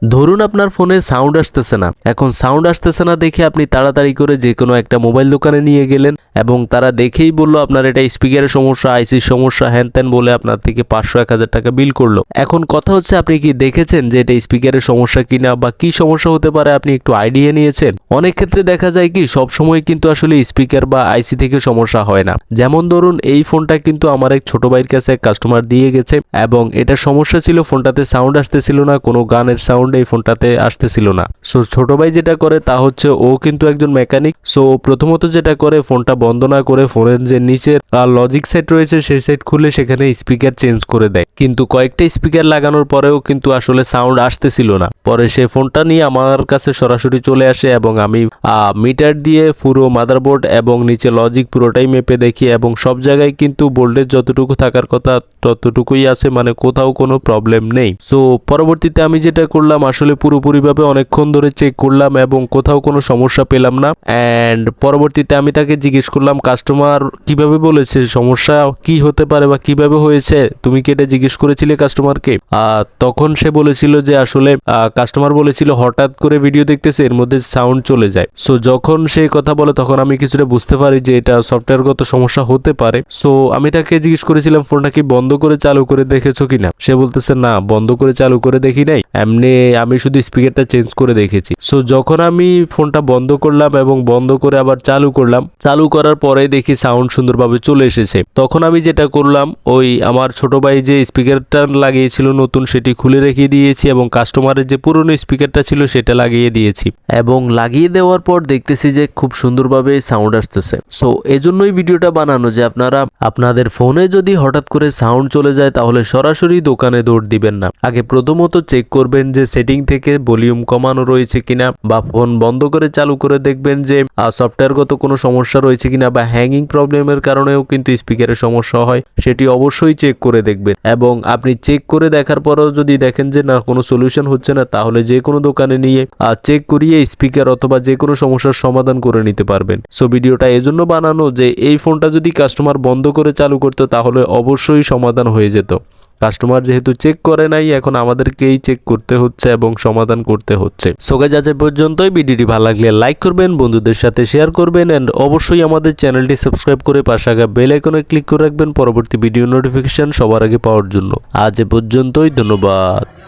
ধরুন আপনার ফোনে সাউন্ড আসতেছে না, এখন সাউন্ড আসতেছে না দেখে আপনি তাড়াতাড়ি করে যে কোনো একটা মোবাইল দোকানে নিয়ে গেলেন এবং তারা দেখেই বলল আপনার এটা স্পিকারের সমস্যা, আইসির সমস্যা, হ্যান ত্যান বলে আপনার থেকে 500-1000 টাকা বিল করলো। এখন কথা হচ্ছে আপনি কি দেখেছেন যে এটা স্পিকারের সমস্যা কিনা বা কি সমস্যা হতে পারে, আপনি একটু আইডিয়া নিয়েছেন? অনেক ক্ষেত্রে দেখা যায় কি সব সময় কিন্তু আসলে স্পিকার বা আইসি থেকে সমস্যা হয় না। যেমন ধরুন এই ফোনটা কিন্তু আমার এক ছোট ভাইয়ের কাছে এক কাস্টমার দিয়ে গেছে এবং এটা সমস্যা ছিল ফোনটাতে সাউন্ড আসতেছিল না, কোনো গানের সাউন্ড এই ফোনটাতে আসতেছিল না। সো ছোট ভাই যেটা করে তা হচ্ছে ও কিন্তু একজন মেকানিক। সো প্রথমত যেটা করে ফোনটা বন্ধ না করে ফোনের যে নিচের লজিক সেট রয়েছে সেই সেট খুলে সেখানে স্পিকার চেঞ্জ করে দেয়, কিন্তু কয়েকটা স্পিকার লাগানোর পরেও কিন্তু আসলে সাউন্ড আসতেছিল না। পরে সে ফোনটা নিয়ে আমার কাছে সরাসরি চলে আসে এবং আমি মিটার দিয়ে পুরো মাদারবোর্ড এবং নিচে লজিক পুরোটাই মেপে দেখি এবং সব জায়গায় কিন্তু ভোল্টেজ যতটুকু থাকার কথা ততটুকুই আছে, মানে কোথাও কোনো প্রবলেম নেই। সো পরবর্তীতে আমি যেটা করলাম আসলে পুরোপুরিভাবে অনেকক্ষণ ধরে চেক করলাম এবং কোথাও কোনো সমস্যা পেলাম না। অ্যান্ড পরবর্তীতে আমি তাকে জিজ্ঞেস করলাম কাস্টমার কিভাবে বলেছে, সমস্যা কি হতে পারে বা কিভাবে হয়েছে, তুমি কি এটা জিজ্ঞেস করেছিলে কাস্টমারকে? তখন সে বলেছিল যে আসলে কাস্টমার বলেছিল হঠাৎ করে ভিডিও দেখতেছে এর মধ্যে সাউন্ড চলে যায়। সো যখন সে কথা বলে তখন আমি কিছুটা বুঝতে পারি যে এটা সফটওয়্যারগত সমস্যা হতে পারে। সো আমি তাকে জিজ্ঞেস করেছিলাম ফোনটা কি বন্ধ করে চালু করে দেখেছো কিনা? সে বলতেছে না, বন্ধ করে চালু করে দেখি নাই, এমনি আমি শুধু স্পিকারটা চেঞ্জ করে দেখেছি। সো যখন আমি ফোনটা বন্ধ করলাম এবং বন্ধ করে আবার চালু করলাম, চালু করার পরে দেখি সাউন্ড সুন্দরভাবে চলে এসেছে। তখন আমি যেটা করলাম ওই আমার ছোট ভাই যে স্পিকারটা লাগিয়েছিল নতুন সেটি খুলে রেখে দিয়েছি এবং কাস্টমারের যে পুরনো স্পিকারটা ছিল সেটা লাগিয়ে দিয়েছি এবং লাগিয়ে দেওয়ার পর দেখতেছি যে খুব সুন্দরভাবে সাউন্ড আসতেছে। সো এজন্যই ভিডিওটা বানানো যে আপনারা আপনাদের ফোনে যদি হঠাৎ করে সাউন্ড চলে যায় তাহলে সরাসরি দোকানে দৌড় দিবেন না, আগে প্রথমত চেক করবেন যে সেটিং থেকে ভলিউম কমানো রয়েছে কিনা বা ফোন বন্ধ করে চালু করে দেখবেন যে সফটওয়্যারগত কোনো সমস্যা রয়েছে কিনা বা হ্যাঙ্গিং প্রবলেমের কারণেও কিন্তু স্পিকারের সমস্যা হয়, সেটি অবশ্যই চেক করে দেখবেন। এবং আপনি চেক করে দেখার পরেও যদি দেখেন যে না কোনো সলিউশন হচ্ছে না তাহলে যে কোনো দোকানে নিয়ে চেক করিয়ে স্পিকার অথবা যে কোনো সমস্যার সমাধান করে নিতে পারবেন। সো ভিডিওটা এজন্য বানানো যে এই ফোনটা যদি কাস্টমার বন্ধ করে চালু করতো তাহলে অবশ্যই সমাধান হয়ে যেত। কাস্টমার যেহেতু চেক করে নাই এখন আমাদেরকেই চেক করতে হচ্ছে এবং সমাধান করতে হচ্ছে। সো গাইস আজ পর্যন্তই। ভিডিওটি ভালো লাগলে লাইক করবেন, বন্ধুদের সাথে শেয়ার করবেন এন্ড অবশ্যই আমাদের চ্যানেলটি সাবস্ক্রাইব করে পাশে থাকা বেল আইকনে ক্লিক করে রাখবেন পরবর্তী ভিডিও নোটিফিকেশন সবার আগে পাওয়ার জন্য। আজ পর্যন্তই, ধন্যবাদ।